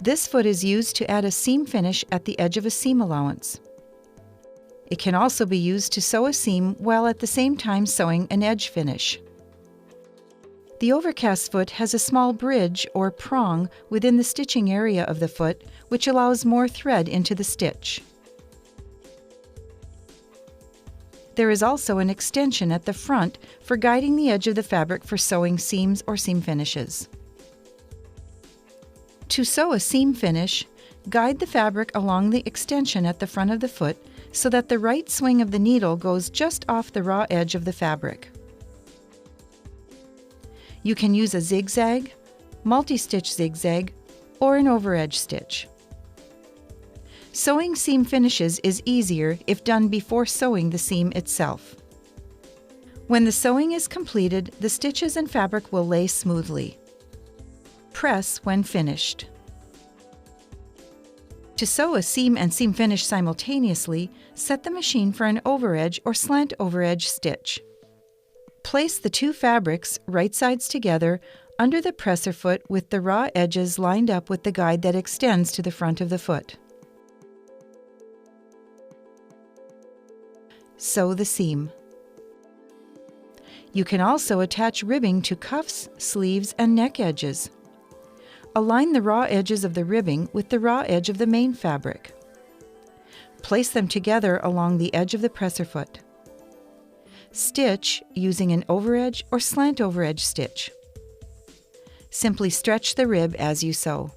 This foot is used to add a seam finish at the edge of a seam allowance. It can also be used to sew a seam while at the same time sewing an edge finish. The Overcast foot has a small bridge or prong within the stitching area of the foot, which allows more thread into the stitch. There is also an extension at the front for guiding the edge of the fabric for sewing seams or seam finishes. To sew a seam finish, guide the fabric along the extension at the front of the foot so that the right swing of the needle goes just off the raw edge of the fabric. You can use a zigzag, multi-stitch zigzag, or an overedge stitch. Sewing seam finishes is easier if done before sewing the seam itself. When the sewing is completed, the stitches and fabric will lay smoothly. Press when finished. To sew a seam and seam finish simultaneously, set the machine for an overedge or slant overedge stitch. Place the two fabrics, right sides together, under the presser foot with the raw edges lined up with the guide that extends to the front of the foot. Sew the seam. You can also attach ribbing to cuffs, sleeves, and neck edges. Align the raw edges of the ribbing with the raw edge of the main fabric. Place them together along the edge of the presser foot. Stitch using an overedge or slant overedge stitch. Simply stretch the rib as you sew.